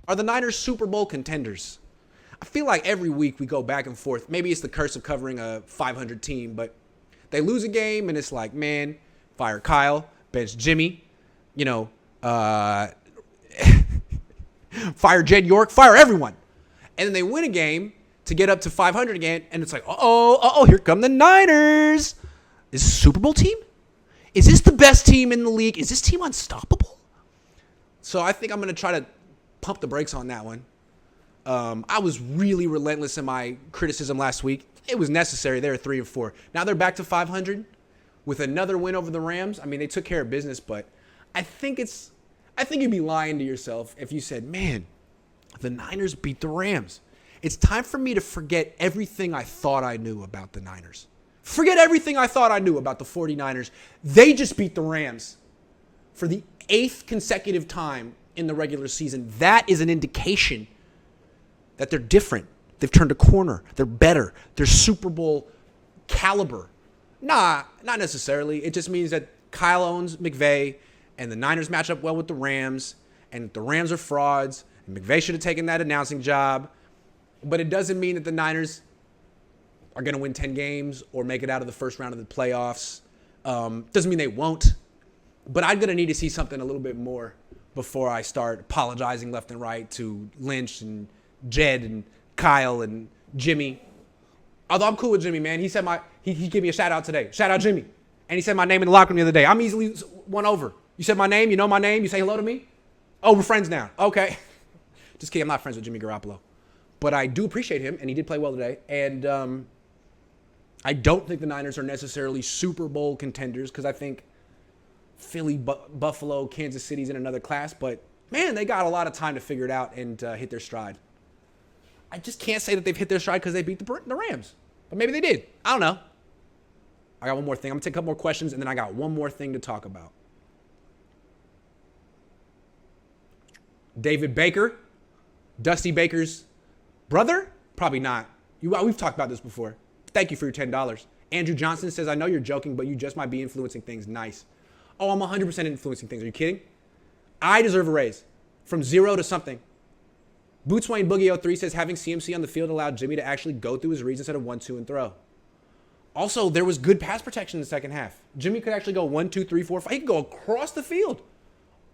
Are the Niners Super Bowl contenders? I feel like every week we go back and forth. Maybe it's the curse of covering a 500 team, but they lose a game and it's like, man, fire Kyle, bench Jimmy, fire Jed York, fire everyone. And then they win a game to get up to 500 again, and it's like, here come the Niners. Is this a Super Bowl team? Is this the best team in the league? Is this team unstoppable? So I think I'm going to try to pump the brakes on that one. I was really relentless in my criticism last week. It was necessary. They were 3-4. Now they're back to 500 with another win over the Rams. I mean, they took care of business, but I think you'd be lying to yourself if you said, man, the Niners beat the Rams. It's time for me to forget everything I thought I knew about the Niners. Forget everything I thought I knew about the 49ers. They just beat the Rams for the 8th consecutive time in the regular season. That is an indication that they're different. They've turned a corner. They're better. They're Super Bowl caliber. Nah, not necessarily. It just means that Kyle owns McVay, and the Niners match up well with the Rams, and the Rams are frauds, and McVay should have taken that announcing job. But it doesn't mean that the Niners are going to win 10 games or make it out of the first round of the playoffs. Doesn't mean they won't. But I'm going to need to see something a little bit more before I start apologizing left and right to Lynch and Jed and Kyle and Jimmy. Although I'm cool with Jimmy, man. He said he gave me a shout out today. Shout out Jimmy. And he said my name in the locker room the other day. I'm easily won over. You said my name. You know my name. You say hello to me. Oh, we're friends now. Okay. Just kidding. I'm not friends with Jimmy Garoppolo. But I do appreciate him, and he did play well today. And I don't think the Niners are necessarily Super Bowl contenders because I think Philly, Buffalo, Kansas City's in another class. But, man, they got a lot of time to figure it out and hit their stride. I just can't say that they've hit their stride because they beat the Rams. But maybe they did. I don't know. I got one more thing. I'm going to take a couple more questions, and then I got one more thing to talk about. David Baker, Dusty Baker's brother? Probably not. We've talked about this before. Thank you for your $10. Andrew Johnson says, I know you're joking, but you just might be influencing things. Nice. Oh, I'm 100% influencing things. Are you kidding? I deserve a raise from 0 to something. Boots Wayne Boogie 03 says, having CMC on the field allowed Jimmy to actually go through his reads instead of 1-2 and throw. Also, there was good pass protection in the second half. Jimmy could actually go 1, 2, 3, 4, 5. He could go across the field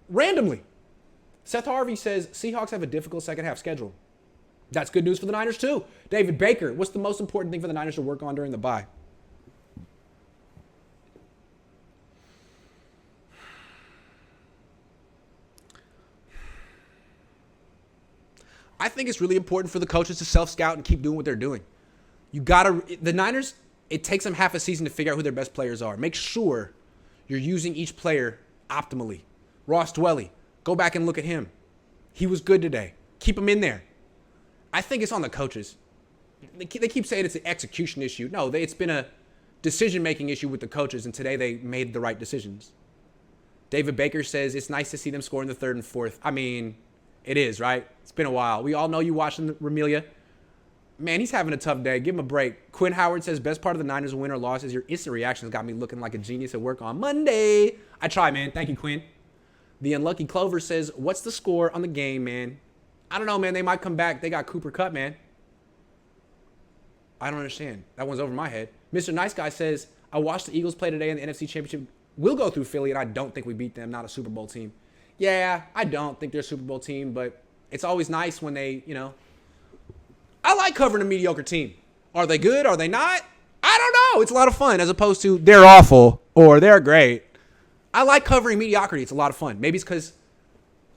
randomly. Seth Harvey says, Seahawks have a difficult second half schedule. That's good news for the Niners, too. David Baker, what's the most important thing for the Niners to work on during the bye? I think it's really important for the coaches to self-scout and keep doing what they're doing. The Niners, it takes them half a season to figure out who their best players are. Make sure you're using each player optimally. Ross Dwelly, go back and look at him. He was good today. Keep him in there. I think it's on the coaches. They keep saying it's an execution issue. No, it's been a decision-making issue with the coaches, and today they made the right decisions. David Baker says, it's nice to see them score in the third and fourth. I mean, it is, right? It's been a while. We all know you watching Ramelia. Man, he's having a tough day. Give him a break. Quinn Howard says, best part of the Niners win or loss is your instant reactions got me looking like a genius at work on Monday. I try, man. Thank you, Quinn. The Unlucky Clover says, what's the score on the game, man? I don't know, man. They might come back. They got Cooper Kupp, man. I don't understand. That one's over my head. Mr. Nice Guy says, I watched the Eagles play today in the NFC Championship. We'll go through Philly, and I don't think we beat them. Not a Super Bowl team. Yeah, I don't think they're a Super Bowl team, but it's always nice when they, I like covering a mediocre team. Are they good? Are they not? I don't know. It's a lot of fun as opposed to they're awful or they're great. I like covering mediocrity. It's a lot of fun. Maybe it's because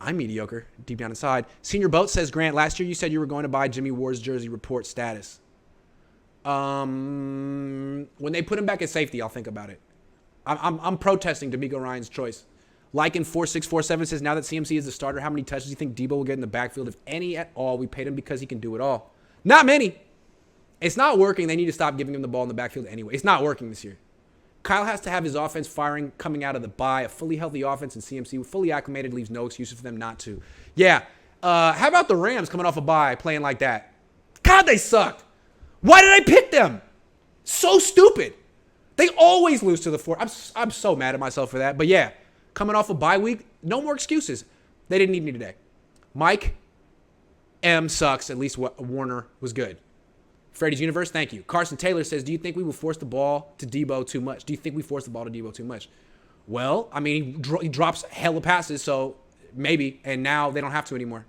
I'm mediocre deep down inside. Senior Boat says, Grant, last year you said you were going to buy Jimmy Ward's jersey. Report status. When they put him back at safety, I'll think about it. I'm protesting D'Amico Ryan's choice. Lycan 4647 says, now that CMC is the starter, how many touches do you think Debo will get in the backfield? If any at all, we paid him because he can do it all. Not many. It's not working. They need to stop giving him the ball in the backfield anyway. It's not working this year. Kyle has to have his offense firing coming out of the bye. A fully healthy offense and CMC fully acclimated leaves no excuses for them not to. Yeah. How about the Rams coming off a bye playing like that? God, they sucked. Why did I pick them? So stupid. They always lose to the four. I'm so mad at myself for that. But yeah, coming off a bye week, no more excuses. They didn't need me today. Mike M sucks. At least Warner was good. Freddy's Universe, thank you. Carson Taylor says, do you think we will force the ball to Debo too much? Do you think we force the ball to Debo too much? Well, I mean, he drops hella passes, so maybe. And now they don't have to anymore.